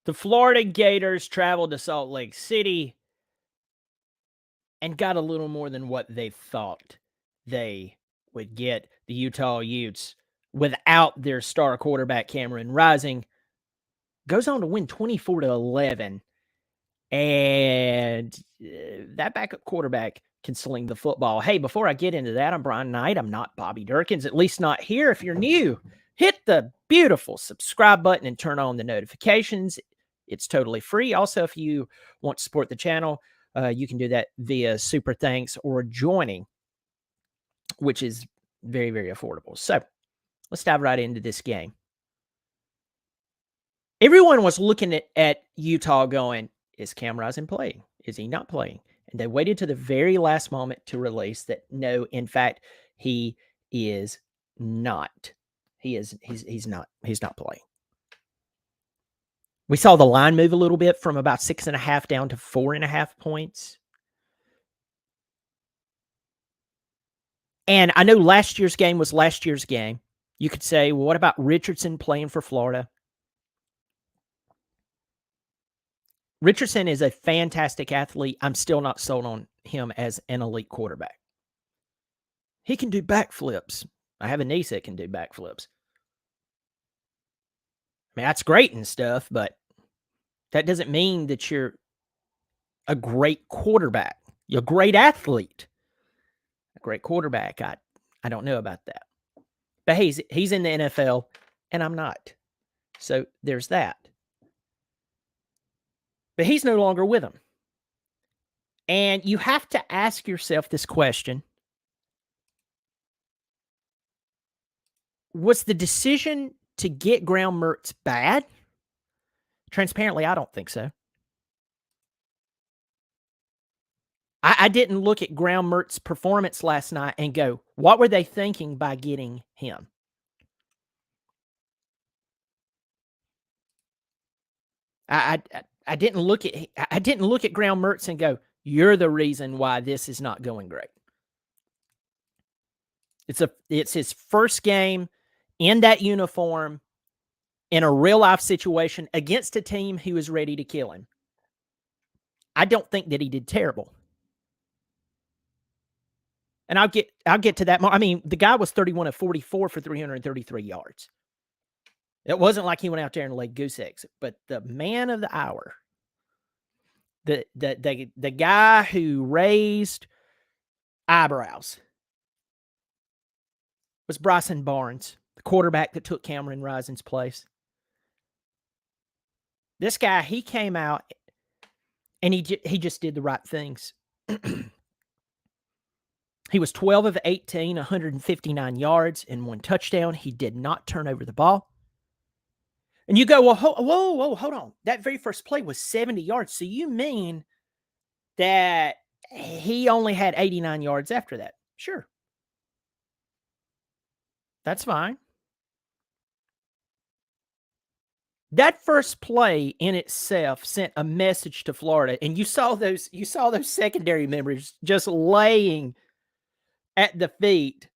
The Florida Gators traveled to Salt Lake City and got a little more than what they thought they would get. The Utah Utes, without their star quarterback Cameron Rising, goes on to win 24-11. And that backup quarterback can sling the football. Hey, before I get into that, I'm Brian Knight. I'm not Bobby Durkins, at least not here. If you're new, hit the beautiful subscribe button and turn on the notifications. It's totally free. Also, if you want to support the channel, you can do that via Super Thanks or joining, which is very, very affordable. So let's dive right into this game. Everyone was looking at Utah going, is Cam Rising playing? Is he not playing? And they waited to the very last moment to release that no, in fact, he is not. He's not playing. We saw the line move a little bit from about 6.5 down to 4.5 points. And I know last year's game was last year's game. You could say, well, what about Richardson playing for Florida? Richardson is a fantastic athlete. I'm still not sold on him as an elite quarterback. He can do backflips. I have a niece that can do backflips. I mean, that's great and stuff, but that doesn't mean that you're a great quarterback. You're a great athlete. A great quarterback, I don't know about that. But he's in the NFL, and I'm not. So there's that. But he's no longer with them. And you have to ask yourself this question. Was the decision to get Graham Mertz bad? Transparently, I don't think so. I didn't look at Graham Mertz's performance last night and go, what were they thinking by getting him? I didn't look at Graham Mertz and go, you're the reason why this is not going great. It's his first game in that uniform in a real life situation against a team who is ready to kill him. I don't think that he did terrible. And I'll get to that more. I mean, the guy was 31 of 44 for 333 yards. It wasn't like he went out there and laid goose eggs, but the man of the hour, the guy who raised eyebrows was Bryson Barnes, the quarterback that took Cameron Rising's place. This guy, he came out and he just did the right things. He was 12 of 18, 159 yards and 1 touchdown. He did not turn over the ball. And you go, well, whoa, hold on. That very first play was 70 yards. So you mean that he only had 89 yards after that? Sure. That's fine. That first play in itself sent a message to Florida, and you saw those secondary members just laying at the feet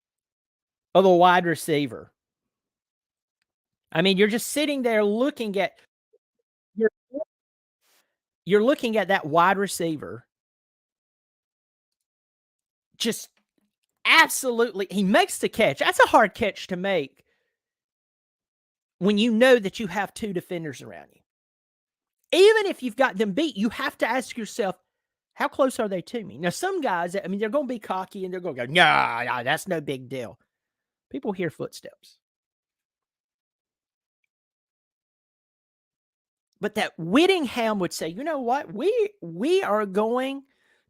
of the wide receiver. I mean, you're just sitting there looking at you're looking at that wide receiver. Just absolutely, he makes the catch. That's a hard catch to make when you know that you have 2 defenders around you. Even if you've got them beat, you have to ask yourself, how close are they to me? Now, some guys, I mean, they're going to be cocky and they're going to go, nah, that's no big deal. People hear footsteps. But that Whittingham would say, you know what? We are going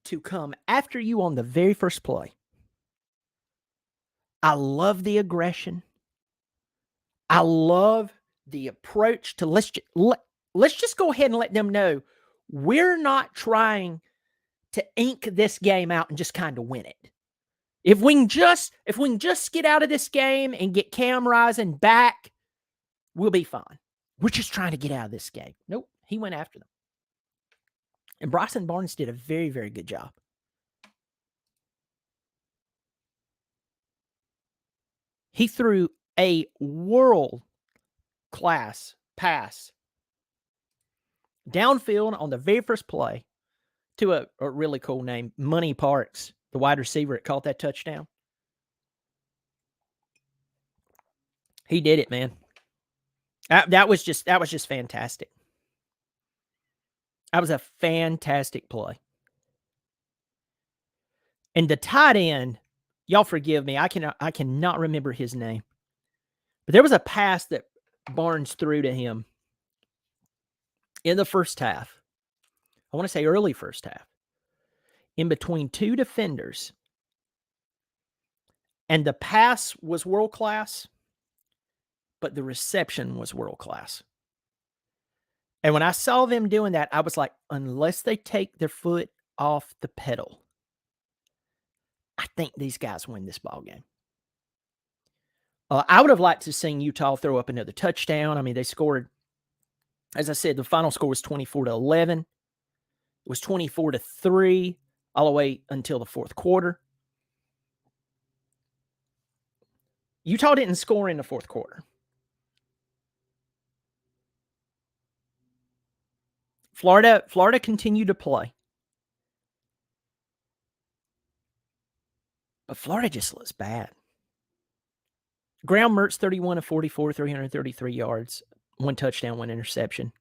to come after you on the very first play. I love the aggression. I love the approach to let's just go ahead and let them know we're not trying to ink this game out and just kind of win it. If we can just get out of this game and get Cam Rising back, we'll be fine. We're just trying to get out of this game. Nope, he went after them. And Bryson Barnes did a very, very good job. He threw a world-class pass downfield on the very first play to a really cool name, Money Parks, the wide receiver that caught that touchdown. He did it, man. That was just fantastic. That was a fantastic play. And the tight end, y'all forgive me, I cannot remember his name. But there was a pass that Barnes threw to him in the first half. I want to say early first half. In between two defenders. And the pass was world class, but the reception was world class. And when I saw them doing that, I was like, unless they take their foot off the pedal, I think these guys win this ball game. I would have liked to seen Utah throw up another touchdown. I mean, they scored, as I said, the final score was 24-11. It was 24-3 all the way until the fourth quarter. Utah didn't score in the fourth quarter. Florida continued to play. But Florida just looks bad. Graham Mertz, 31-44, 333 yards, 1 touchdown, 1 interception.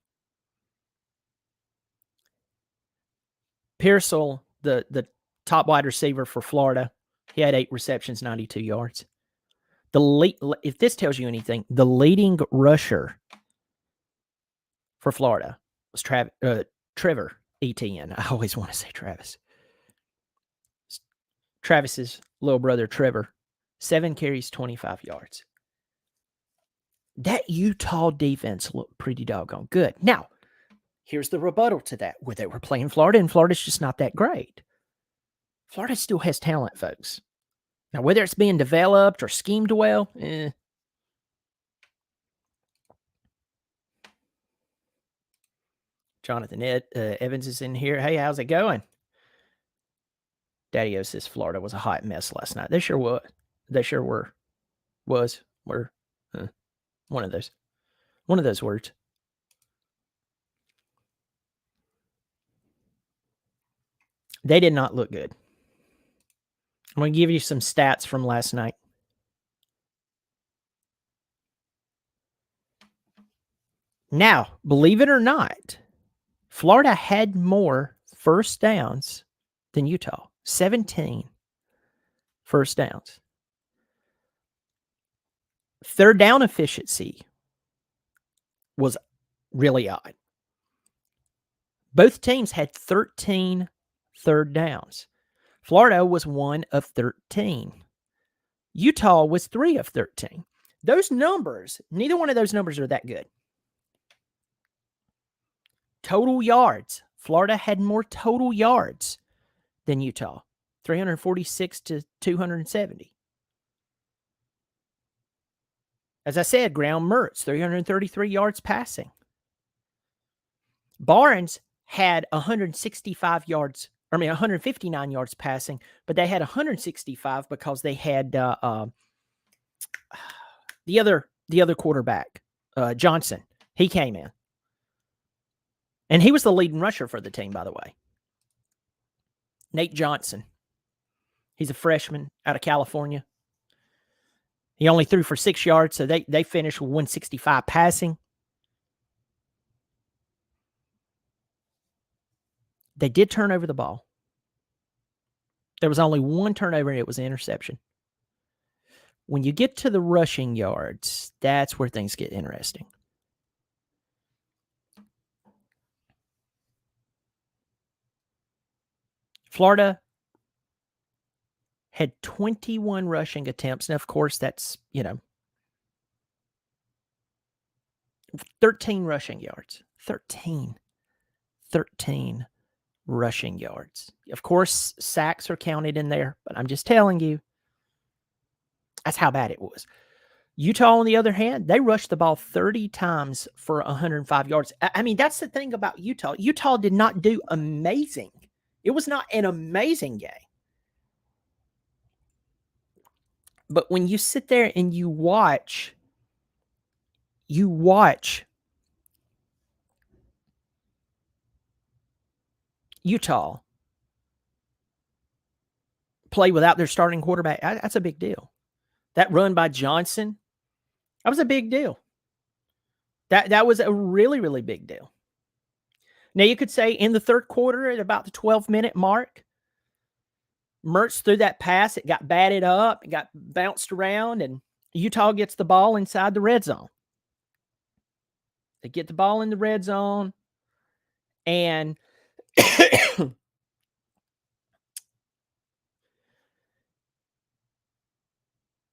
Pearsall, the top wide receiver for Florida, he had 8 receptions, 92 yards. If this tells you anything, the leading rusher for Florida was Trevor Etienne. I always want to say Travis. Travis's little brother, Trevor, 7 carries, 25 yards. That Utah defense looked pretty doggone good. Now, here's the rebuttal to that. Where they were playing Florida, and Florida's just not that great. Florida still has talent, folks. Now, whether it's being developed or schemed well, Jonathan Evans is in here. Hey, how's it going? Daddy-O says Florida was a hot mess last night. They sure were. They sure were. Were. One of those words. They did not look good. I'm going to give you some stats from last night. Now, believe it or not, Florida had more first downs than Utah. 17 first downs. Third down efficiency was really odd. Both teams had 13 third downs. Florida was 1 of 13. Utah was 3 of 13. Those numbers, neither one of those numbers are that good. Total yards. Florida had more total yards than Utah. 346 to 270. As I said, Graham Mertz, 333 yards passing. Barnes had 159 yards passing, but they had 165 because they had the other quarterback, Johnson. He came in. And he was the leading rusher for the team, by the way. Nate Johnson. He's a freshman out of California. He only threw for 6 yards, so they finished with 165 passing. They did turn over the ball. There was only one turnover, and it was an interception. When you get to the rushing yards, that's where things get interesting. Florida had 21 rushing attempts. Now, of course, that's, 13 rushing yards. 13 rushing yards. Of course, sacks are counted in there, but I'm just telling you, that's how bad it was. Utah, on the other hand, they rushed the ball 30 times for 105 yards. I mean, that's the thing about Utah. Utah did not do amazing. It was not an amazing game. But when you sit there and you watch Utah play without their starting quarterback, that's a big deal. That run by Johnson, that was a big deal. That was a really, really big deal. Now, you could say in the third quarter at about the 12-minute mark, Mertz threw that pass. It got batted up. It got bounced around, and Utah gets the ball inside the red zone. They get the ball in the red zone, and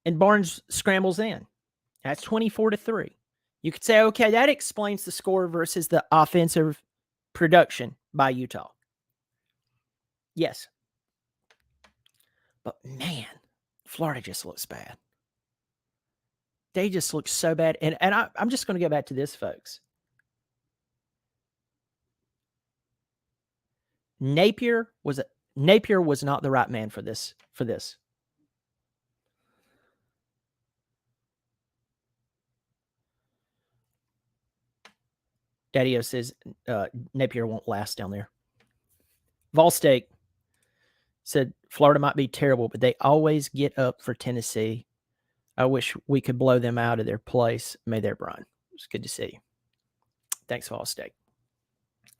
and Barnes scrambles in. That's 24-3. You could say, okay, that explains the score versus the offensive production by Utah. Yes. But man, Florida just looks bad. They just look so bad. And I'm just going to go back to this, folks. Napier was not the right man for this. Daddy-O says Napier won't last down there. Vol State said Florida might be terrible, but they always get up for Tennessee. I wish we could blow them out of their place. May their brine. It's good to see you. Thanks, Vol State.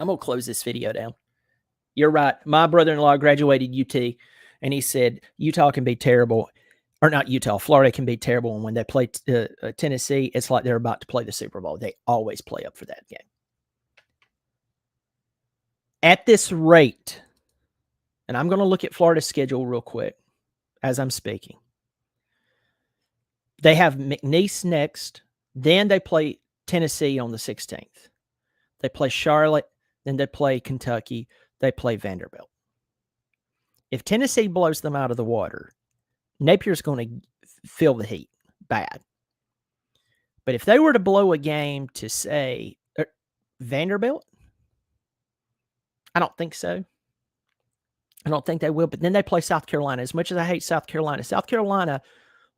I'm going to close this video down. You're right. My brother-in-law graduated UT, and he said Utah can be terrible. Or not Utah, Florida can be terrible. And when they play Tennessee, it's like they're about to play the Super Bowl. They always play up for that game. At this rate, and I'm going to look at Florida's schedule real quick as I'm speaking. They have McNeese next. Then they play Tennessee on the 16th. They play Charlotte. Then they play Kentucky. They play Vanderbilt. If Tennessee blows them out of the water, Napier's going to feel the heat bad. But if they were to blow a game to, say, Vanderbilt, I don't think so. I don't think they will. But then they play South Carolina. As much as I hate South Carolina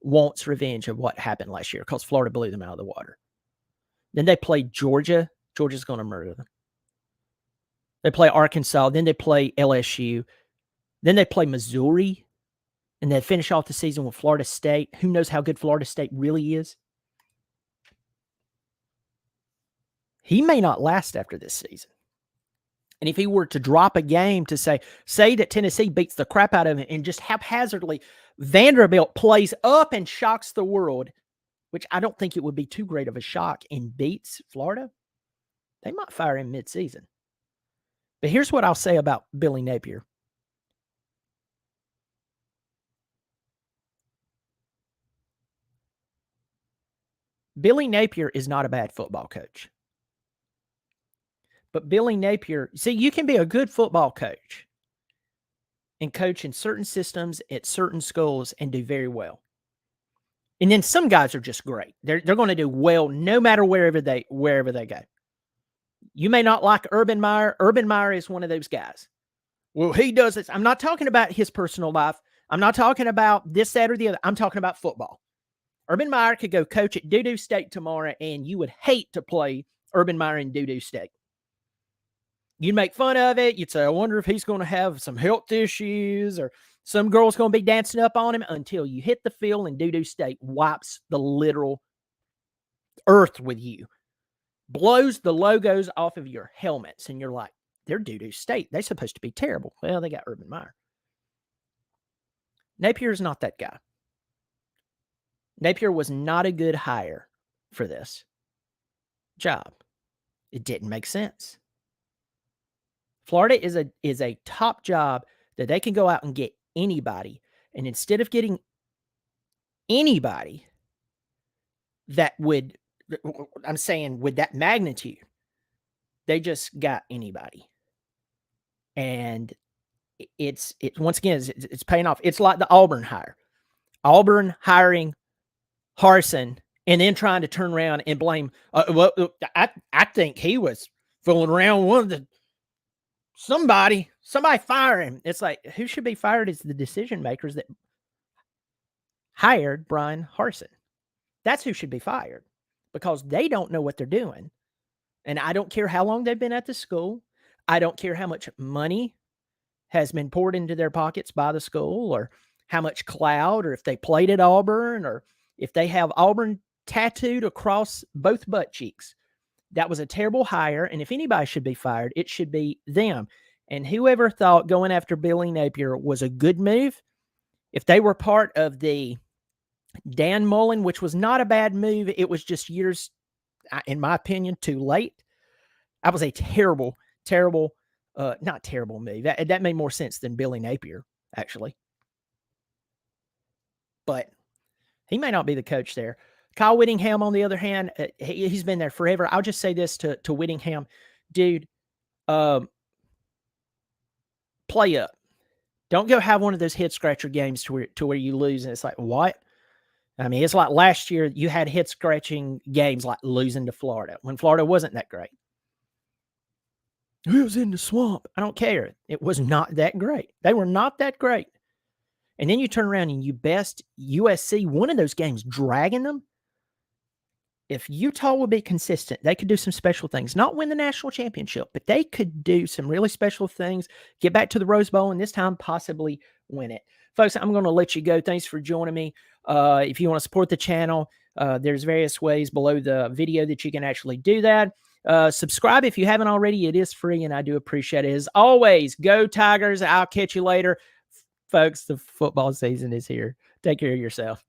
wants revenge of what happened last year because Florida blew them out of the water. Then they play Georgia. Georgia's going to murder them. They play Arkansas. Then they play LSU. Then they play Missouri. And they finish off the season with Florida State. Who knows how good Florida State really is? He may not last after this season. And if he were to drop a game to say that Tennessee beats the crap out of him and just haphazardly Vanderbilt plays up and shocks the world, which I don't think it would be too great of a shock, and beats Florida, they might fire him midseason. But here's what I'll say about Billy Napier. Billy Napier is not a bad football coach. But Billy Napier, see, you can be a good football coach and coach in certain systems at certain schools and do very well. And then some guys are just great. They're going to do well no matter wherever they go. You may not like Urban Meyer. Urban Meyer is one of those guys. Well, he does this. I'm not talking about his personal life. I'm not talking about this, that, or the other. I'm talking about football. Urban Meyer could go coach at Doo-Doo State tomorrow, and you would hate to play Urban Meyer in Doo-Doo State. You'd make fun of it. You'd say, I wonder if he's going to have some health issues or some girl's going to be dancing up on him, until you hit the field and Doo-Doo State wipes the literal earth with you, blows the logos off of your helmets, and you're like, they're Doo-Doo State. They're supposed to be terrible. Well, they got Urban Meyer. Napier is not that guy. Napier was not a good hire for this job. It didn't make sense. Florida is a top job that they can go out and get anybody. And instead of getting anybody that would, I'm saying with that magnitude, they just got anybody. And it's once again, it's paying off. It's like the Auburn hire. Auburn hiring Harsin and then trying to turn around and blame. I think he was fooling around with somebody fire him. It's like, who should be fired is the decision makers that hired Brian Harsin. That's who should be fired, because they don't know what they're doing. And I don't care how long they've been at the school. I don't care how much money has been poured into their pockets by the school, or how much clout, or if they played at Auburn, or if they have Auburn tattooed across both butt cheeks. That was a terrible hire, and if anybody should be fired, it should be them. And whoever thought going after Billy Napier was a good move, if they were part of the Dan Mullen, which was not a bad move, it was just years, in my opinion, too late. That was a terrible, terrible, not terrible move. That made more sense than Billy Napier, actually. But he may not be the coach there. Kyle Whittingham, on the other hand, he's been there forever. I'll just say this to Whittingham, dude, play up. Don't go have one of those head scratcher games to where you lose and it's like, what? I mean, it's like last year you had head scratching games like losing to Florida when Florida wasn't that great. It was in the swamp. I don't care. It was not that great. They were not that great. And then you turn around and you best USC one of those games, dragging them. If Utah would be consistent, they could do some special things. Not win the national championship, but they could do some really special things, get back to the Rose Bowl, and this time possibly win it. Folks, I'm going to let you go. Thanks for joining me. If you want to support the channel, there's various ways below the video that you can actually do that. Subscribe if you haven't already. It is free, and I do appreciate it. As always, go Tigers. I'll catch you later. Folks, the football season is here. Take care of yourself.